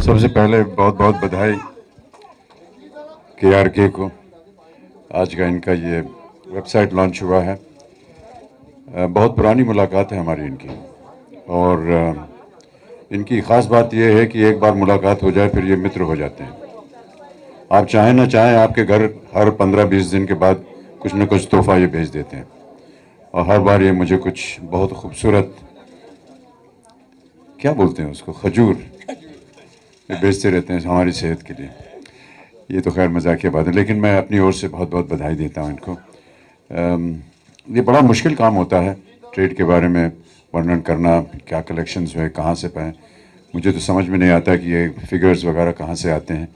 सबसे पहले बहुत बहुत बधाई KRK को। आज का इनका ये वेबसाइट लॉन्च हुआ है। बहुत पुरानी मुलाकात है हमारी इनकी, और इनकी ख़ास बात यह है कि एक बार मुलाकात हो जाए फिर ये मित्र हो जाते हैं। आप चाहें ना चाहें, आपके घर हर 15-20 दिन के बाद कुछ न कुछ तोहफा ये भेज देते हैं, और हर बार ये मुझे कुछ बहुत खूबसूरत, क्या बोलते हैं उसको, खजूर ये बेचते रहते हैं हमारी सेहत के लिए। ये तो खैर मजाक की बात है, लेकिन मैं अपनी ओर से बहुत बहुत बधाई देता हूँ इनको। ये बड़ा मुश्किल काम होता है ट्रेड के बारे में वर्णन करना, क्या कलेक्शंस है, कहाँ से पाएँ। मुझे तो समझ में नहीं आता कि ये फिगर्स वगैरह कहाँ से आते हैं,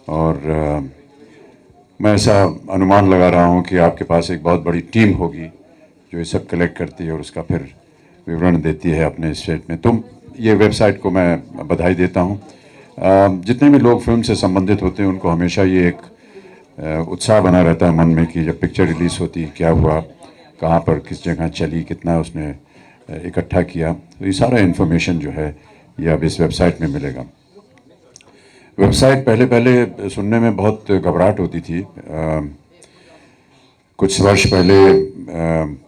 और मैं ऐसा अनुमान लगा रहा हूँ कि आपके पास एक बहुत बड़ी टीम होगी जो ये सब कलेक्ट करती है और उसका फिर विवरण देती है अपने स्टेट में। तो ये वेबसाइट को मैं बधाई देता हूँ। जितने भी लोग फिल्म से संबंधित होते हैं उनको हमेशा ये एक उत्साह बना रहता है मन में कि जब पिक्चर रिलीज़ होती क्या हुआ, कहाँ पर किस जगह चली, कितना उसने इकट्ठा किया। तो ये सारा इन्फॉर्मेशन जो है ये अब इस वेबसाइट में मिलेगा। वेबसाइट पहले पहले सुनने में बहुत घबराहट होती थी। कुछ वर्ष पहले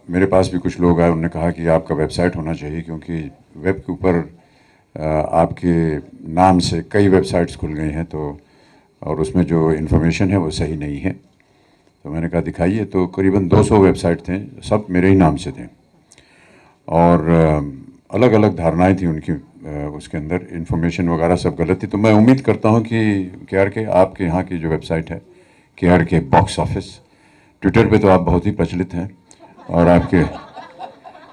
मेरे पास भी कुछ लोग आए, उन्होंने कहा कि आपका वेबसाइट होना चाहिए, क्योंकि वेब के ऊपर आपके नाम से कई वेबसाइट्स खुल गई हैं, तो और उसमें जो इन्फॉर्मेशन है वो सही नहीं है। तो मैंने कहा दिखाइए। तो करीबन 200 वेबसाइट थे, सब मेरे ही नाम से थे, और अलग अलग धारणाएं थी उनकी। उसके अंदर इन्फॉर्मेशन वगैरह सब गलत थी। तो मैं उम्मीद करता हूं कि KRK, आपके यहाँ की जो वेबसाइट है KRK बॉक्स ऑफिस, ट्विटर पे तो आप बहुत ही प्रचलित हैं और आपके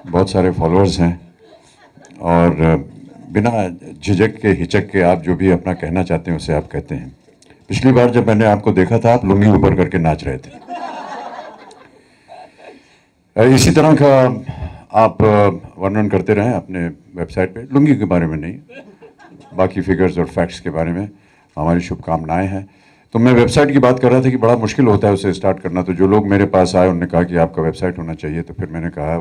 बहुत सारे फॉलोअर्स हैं, और बिना झिझक के, हिचक के आप जो भी अपना कहना चाहते हैं उसे आप कहते हैं। पिछली बार जब मैंने आपको देखा था आप लुंगी ऊपर करके नाच रहे थे। इसी तरह का आप वर्णन करते रहें अपने वेबसाइट पे, लुंगी के बारे में नहीं, बाकी फिगर्स और फैक्ट्स के बारे में हमारी शुभकामनाएं हैं। तो मैं वेबसाइट की बात कर रहा था कि बड़ा मुश्किल होता है उसे स्टार्ट करना। तो जो लोग मेरे पास आए उन्होंने कहा कि आपका वेबसाइट होना चाहिए। तो फिर मैंने कहा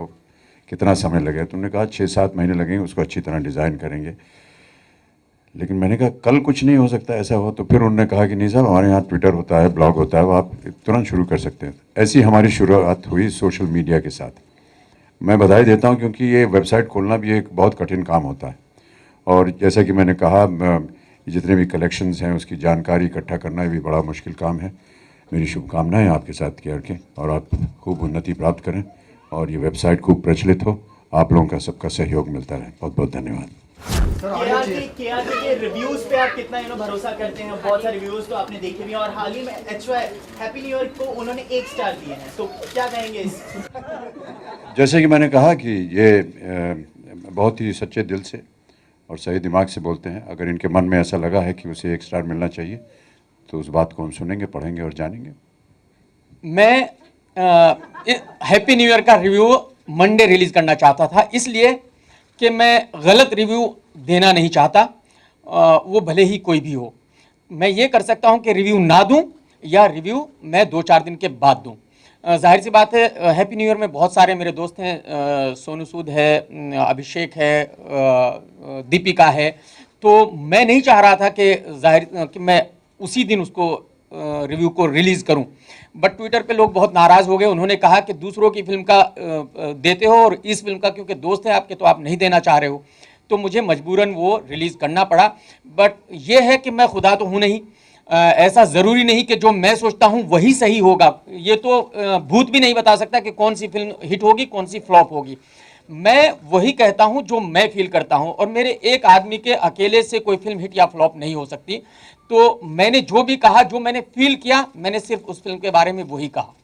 कितना समय लगेगा? तो उन्होंने कहा 6-7 महीने लगेंगे, उसको अच्छी तरह डिज़ाइन करेंगे। लेकिन मैंने कहा कल कुछ नहीं हो सकता ऐसा हो। तो फिर उन्होंने कहा कि नहीं साहब, हमारे यहाँ ट्विटर होता है, ब्लॉग होता है, वो आप तुरंत शुरू कर सकते हैं। ऐसी हमारी शुरुआत हुई सोशल मीडिया के साथ। मैं बधाई देता हूँ, क्योंकि ये वेबसाइट खोलना भी एक बहुत कठिन काम होता है, और जैसा कि मैंने कहा जितने भी कलेक्शंस हैं उसकी जानकारी इकट्ठा करना भी बड़ा मुश्किल काम है। मेरी शुभकामनाएं आपके साथ KRK, और आप खूब उन्नति प्राप्त करें और ये वेबसाइट खूब प्रचलित हो। आप लोगों का सबका सहयोग मिलता रहे। बहुत बहुत धन्यवाद। KRK के रिव्यूज पे आप कितना भरोसा करते हैं? बहुत सारे रिव्यूज तो आपने देखे भी हैं, और हाल ही में HY हैप्पी न्यू ईयर को उन्होंने 1 स्टार दिए हैं, तो क्या कहेंगे इस? जैसे कि मैंने कहा कि ये बहुत ही सच्चे दिल से और सही दिमाग से बोलते हैं। अगर इनके मन में ऐसा लगा है कि उसे 1 स्टार मिलना चाहिए तो उस बात को हम सुनेंगे, पढ़ेंगे और जानेंगे। मैं हैप्पी न्यू ईयर का रिव्यू मंडे रिलीज करना चाहता था, इसलिए कि मैं गलत रिव्यू देना नहीं चाहता, वो भले ही कोई भी हो। मैं ये कर सकता हूं कि रिव्यू ना दूं, या रिव्यू मैं 2-4 दिन के बाद दूं। जाहिर सी बात है, हैप्पी न्यू ईयर में बहुत सारे मेरे दोस्त हैं, सोनू सूद है, अभिषेक है, दीपिका है। तो मैं नहीं चाह रहा था कि कि मैं उसी दिन उसको रिव्यू को रिलीज़ करूं, बट ट्विटर पे लोग बहुत नाराज़ हो गए। उन्होंने कहा कि दूसरों की फिल्म का देते हो और इस फिल्म का क्योंकि दोस्त है आपके तो आप नहीं देना चाह रहे हो। तो मुझे मजबूरन वो रिलीज़ करना पड़ा। बट ये है कि मैं खुदा तो हूँ नहीं, ऐसा ज़रूरी नहीं कि जो मैं सोचता हूँ वही सही होगा। ये तो भूत भी नहीं बता सकता कि कौन सी फिल्म हिट होगी, कौन सी फ्लॉप होगी। मैं वही कहता हूं जो मैं फील करता हूं, और मेरे एक आदमी के अकेले से कोई फिल्म हिट या फ्लॉप नहीं हो सकती। तो मैंने जो भी कहा, जो मैंने फील किया, मैंने सिर्फ उस फिल्म के बारे में वही कहा।